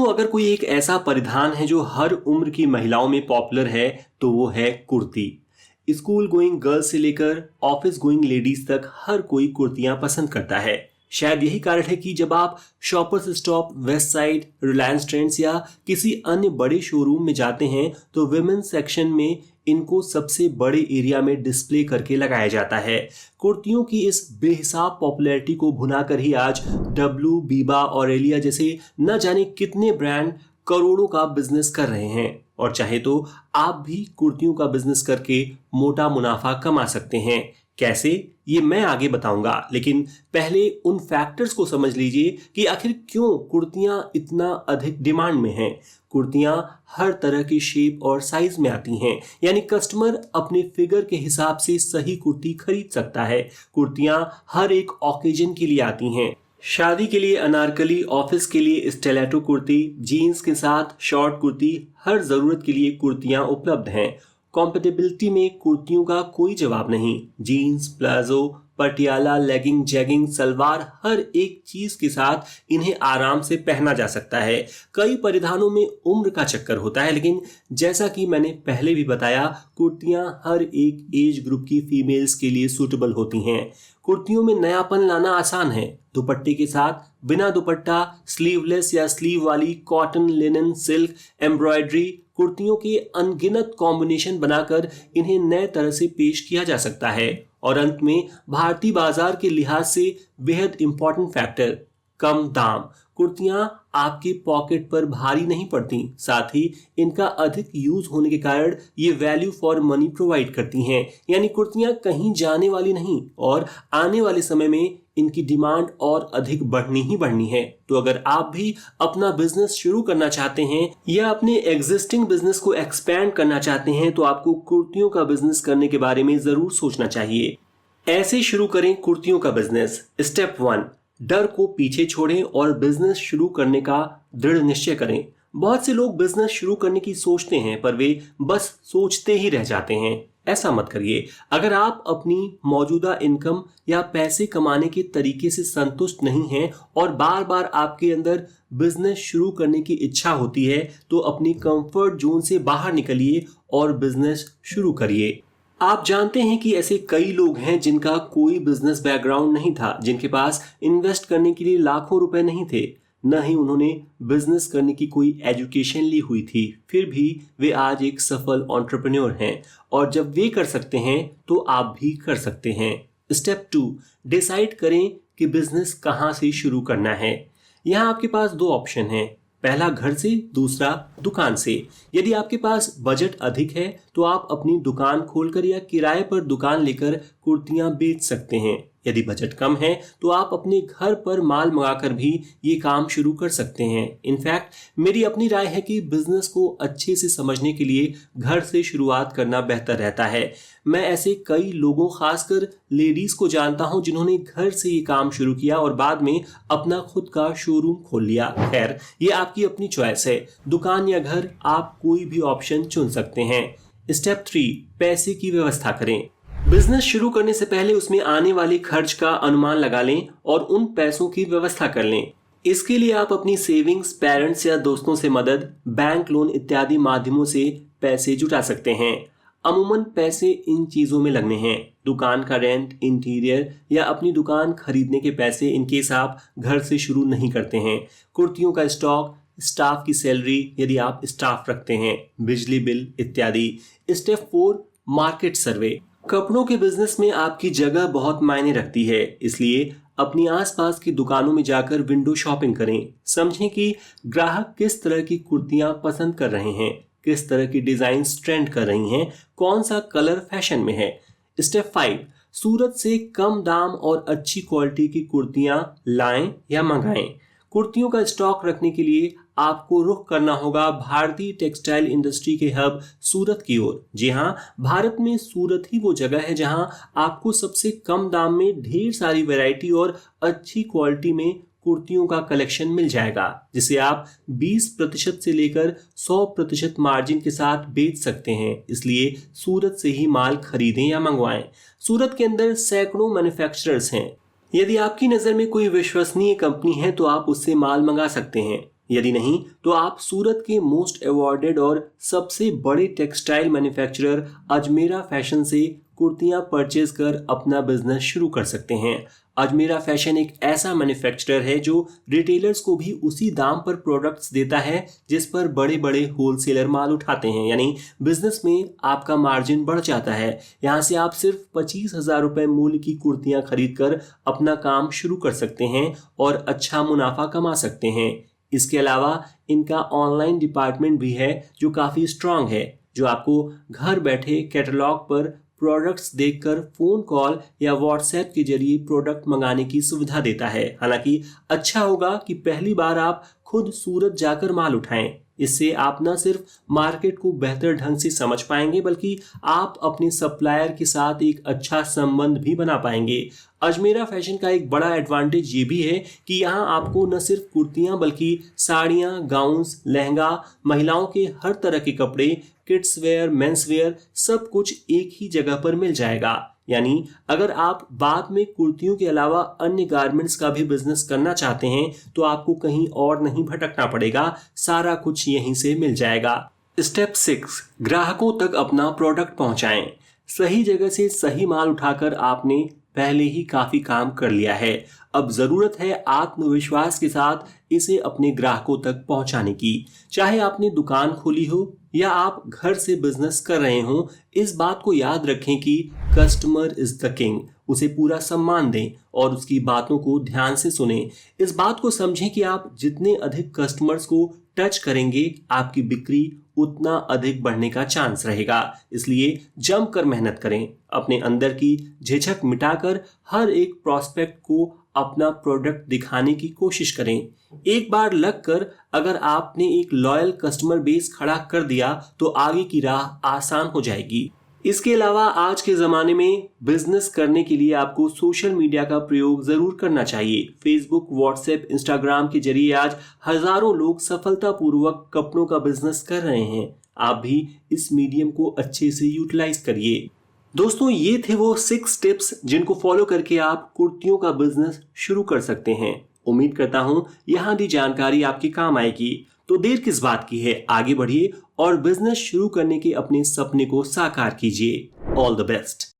अगर कोई एक ऐसा परिधान है जो हर उम्र की महिलाओं में पॉपुलर है तो वो है कुर्ती। स्कूल गोइंग गर्ल्स से लेकर ऑफिस गोइंग लेडीज तक हर कोई कुर्तियां पसंद करता है। शायद यही कारण है कि जब आप shoppers stop, west side, Reliance trends या किसी अन्य बड़े शोरूम में जाते हैं तो विमेन्स सेक्शन में इनको सबसे बड़े एरिया में डिस्प्ले करके लगाया जाता है। कुर्तियों की इस बेहिसाब पॉपुलैरिटी को भुनाकर ही आज डब्लू, बीबा और एलिया जैसे न जाने कितने ब्रांड करोड़ों का बिजनेस कर रहे हैं। और चाहे तो आप भी कुर्तियों का बिजनेस करके मोटा मुनाफा कमा सकते हैं। कैसे, ये मैं आगे बताऊंगा, लेकिन पहले उन फैक्टर्स को समझ लीजिए कि आखिर क्यों कुर्तियां इतना अधिक डिमांड में हैं। कुर्तियां हर तरह की शेप और साइज में आती हैं, यानी कस्टमर अपने फिगर के हिसाब से सही कुर्ती खरीद सकता है। कुर्तियां हर एक ओकेजन के लिए आती हैं। शादी के लिए अनारकली, ऑफिस के लिए स्टिलेटो कुर्ती, जीन्स के साथ शॉर्ट कुर्ती, हर जरूरत के लिए कुर्तियां उपलब्ध हैं। कॉम्पेटेबिलिटी में कुर्तियों का कोई जवाब नहीं। Jeans, palazzo, Patiala, legging, jegging, salwar, हर एक चीज के साथ इन्हें आराम से पहना जा सकता है। कई परिधानों में उम्र का चक्कर होता है, लेकिन जैसा कि मैंने पहले भी बताया, कुर्तियां हर एक एज ग्रुप की फीमेल्स के लिए सूटेबल होती हैं। कुर्तियों में नयापन लाना आसान है। दुपट्टे के साथ, बिना दुपट्टा, स्लीवलेस या स्लीव वाली, कॉटन, लिनन, सिल्क, एम्ब्रॉयडरी, कुर्तियों के अनगिनत कॉम्बिनेशन बनाकर इन्हें नए तरह से पेश किया जा सकता है। और अंत में भारतीय बाजार के लिहाज से बेहद इंपॉर्टेंट फैक्टर, कम दाम। कुर्तियां आपके पॉकेट पर भारी नहीं पड़ती, साथ ही इनका अधिक यूज होने के कारण ये वैल्यू फॉर मनी प्रोवाइड करती हैं। यानी कुर्तियां कहीं जाने वाली नहीं और आने वाले समय में इनकी डिमांड और अधिक बढ़नी ही बढ़नी है। तो अगर आप भी अपना बिजनेस शुरू करना चाहते हैं या अपने एग्जिस्टिंग बिजनेस को एक्सपैंड करना चाहते हैं तो आपको कुर्तियों का बिजनेस करने के बारे में जरूर सोचना चाहिए। ऐसे शुरू करें कुर्तियों का बिजनेस। स्टेप 1, डर को पीछे छोड़ें और बिजनेस शुरू करने का दृढ़ निश्चय करें। बहुत से लोग बिजनेस शुरू करने की सोचते हैं पर वे बस सोचते ही रह जाते हैं। ऐसा मत करिए। अगर आप अपनी मौजूदा इनकम या पैसे कमाने के तरीके से संतुष्ट नहीं हैं और बार बार आपके अंदर बिजनेस शुरू करने की इच्छा होती है तो अपनी कंफर्ट जोन से बाहर निकलिए और बिजनेस शुरू करिए। आप जानते हैं कि ऐसे कई लोग हैं जिनका कोई बिजनेस बैकग्राउंड नहीं था, जिनके पास इन्वेस्ट करने के लिए लाखों रुपए नहीं थे, न ही उन्होंने बिजनेस करने की कोई एजुकेशन ली हुई थी, फिर भी वे आज एक सफल एंटरप्रेन्योर हैं। और जब वे कर सकते हैं तो आप भी कर सकते हैं। स्टेप 2, डिसाइड करें कि बिजनेस कहां से शुरू करना है। यहाँ आपके पास दो ऑप्शन हैं, पहला घर से, दूसरा दुकान से। यदि आपके पास बजट अधिक है तो आप अपनी दुकान खोलकर या किराए पर दुकान लेकर कुर्तियां बेच सकते हैं। यदि बजट कम है तो आप अपने घर पर माल मंगाकर भी ये काम शुरू कर सकते हैं। इनफैक्ट मेरी अपनी राय है कि बिजनेस को अच्छे से समझने के लिए घर से शुरुआत करना बेहतर रहता है। मैं ऐसे कई लोगों, खासकर लेडीज को जानता हूं जिन्होंने घर से ये काम शुरू किया और बाद में अपना खुद का शोरूम खोल लिया। खैर, ये आपकी अपनी चॉइस है। दुकान या घर, आप कोई भी ऑप्शन चुन सकते हैं। स्टेप 3, पैसे की व्यवस्था करें। बिजनेस शुरू करने से पहले उसमें आने वाले खर्च का अनुमान लगा लें और उन पैसों की व्यवस्था कर लें। इसके लिए आप अपनी सेविंग्स, पेरेंट्स या दोस्तों से मदद, बैंक लोन इत्यादि माध्यमों से पैसे जुटा सकते हैं। अमूमन पैसे इन चीजों में लगने हैं, दुकान का रेंट, इंटीरियर या अपनी दुकान खरीदने के पैसे, इन केस आप घर से शुरू नहीं करते हैं। कुर्तियों का स्टॉक, स्टाफ की सैलरी यदि आप स्टाफ रखते हैं, बिजली बिल इत्यादि। स्टेप 4, मार्केट सर्वे। कपड़ों के बिजनेस में आपकी जगह बहुत मायने रखती है, इसलिए अपनी आसपास की दुकानों में जाकर विंडो शॉपिंग करें। समझें कि ग्राहक किस तरह की कुर्तियां पसंद कर रहे हैं, किस तरह की डिजाइन ट्रेंड कर रही हैं, कौन सा कलर फैशन में है। स्टेप 5, सूरत से कम दाम और अच्छी क्वालिटी की कुर्तियां लाएं या मंगाएं। कुर्तियों का स्टॉक रखने के लिए आपको रुख करना होगा भारतीय टेक्सटाइल इंडस्ट्री के हब सूरत की ओर। जी हाँ, भारत में सूरत ही वो जगह है जहां आपको सबसे कम दाम में ढेर सारी वैरायटी और अच्छी क्वालिटी में कुर्तियों का कलेक्शन मिल जाएगा, जिसे आप 20% से लेकर 100% मार्जिन के साथ बेच सकते हैं। इसलिए सूरत से ही माल खरीदें या मंगवाएं। सूरत के अंदर सैकड़ों मैन्युफैक्चरर्स हैं। यदि आपकी नज़र में कोई विश्वसनीय कंपनी है तो आप उससे माल मंगा सकते हैं। यदि नहीं तो आप सूरत के मोस्ट अवॉर्डेड और सबसे बड़े टेक्सटाइल मैन्युफैक्चरर अजमेरा फैशन से कुर्तियां परचेज कर अपना बिजनेस शुरू कर सकते हैं। अजमेरा फैशन एक ऐसा मैन्युफैक्चरर है जो रिटेलर्स को भी उसी दाम पर प्रोडक्ट्स देता है जिस पर बड़े बड़े होलसेलर माल उठाते हैं, यानी बिजनेस में आपका मार्जिन बढ़ जाता है। यहाँ से आप सिर्फ 25,000 रुपए मूल्य की कुर्तियां खरीद कर अपना काम शुरू कर सकते हैं और अच्छा मुनाफा कमा सकते हैं। इसके अलावा इनका ऑनलाइन डिपार्टमेंट भी है जो काफ़ी स्ट्रांग है, जो आपको घर बैठे कैटलॉग पर प्रोडक्ट्स देखकर फोन कॉल या व्हाट्सएप के जरिए प्रोडक्ट मंगाने की सुविधा देता है। हालांकि अच्छा होगा कि पहली बार आप खुद सूरत जाकर माल उठाएं। इससे आप न सिर्फ मार्केट को बेहतर ढंग से समझ पाएंगे बल्कि आप अपने सप्लायर के साथ एक अच्छा संबंध भी बना पाएंगे। अजमेरा फैशन का एक बड़ा एडवांटेज ये भी है कि यहाँ आपको न सिर्फ कुर्तियाँ बल्कि साड़ियाँ, गाउन्स, लहंगा, महिलाओं के हर तरह के कपड़े, किड्स वेयर, मेंस वेयर सब कुछ एक ही जगह पर मिल जाएगा। यानी अगर आप बाद में कुर्तियों के अलावा अन्य गारमेंट्स का भी बिजनेस करना चाहते हैं तो आपको कहीं और नहीं भटकना पड़ेगा, सारा कुछ यहीं से मिल जाएगा। स्टेप 6, ग्राहकों तक अपना प्रोडक्ट पहुंचाएं। सही जगह से सही माल उठाकर आपने पहले ही काफी काम कर लिया है। अब जरूरत है आत्मविश्वास के साथ इसे अपने ग्राहकों तक पहुंचाने की। चाहे आपने दुकान खोली हो या आप घर से बिजनेस कर रहे हो, इस बात को याद रखें कि कस्टमर इज द किंग। उसे पूरा सम्मान दें और उसकी बातों को ध्यान से सुनें। इस बात को समझें कि आप जितने अधिक कस्टमर्स को टच करेंगे आपकी बिक्री उतना अधिक बढ़ने का चांस रहेगा। इसलिए जमकर मेहनत करें, अपने अंदर की झिझक मिटाकर हर एक प्रोस्पेक्ट को अपना प्रोडक्ट दिखाने की कोशिश करें। एक बार लगकर अगर आपने एक लॉयल कस्टमर बेस खड़ा कर दिया तो आगे की राह आसान हो जाएगी। इसके अलावा आज के ज़माने में बिजनेस करने के लिए आपको सोशल मीडिया का प्रयोग ज़रूर करना चाहिए। फेसबुक, व्हाट्सएप, इंस्टाग्राम के जरिए आज हज़ारों लोग सफलतापूर्वक कपड़ों का बिजनेस कर रहे हैं। आप भी इस मीडियम को अच्छे से यूटिलाइज करिए। दोस्तों, ये थे वो 6 टिप्स जिनको फॉलो करके आप कुर्तियों का बिजनेस शुरू कर सकते हैं। उम्मीद करता हूं यहाँ दी जानकारी आपके काम आएगी। तो देर किस बात की है, आगे बढ़िए और बिजनेस शुरू करने के अपने सपने को साकार कीजिए। All the best.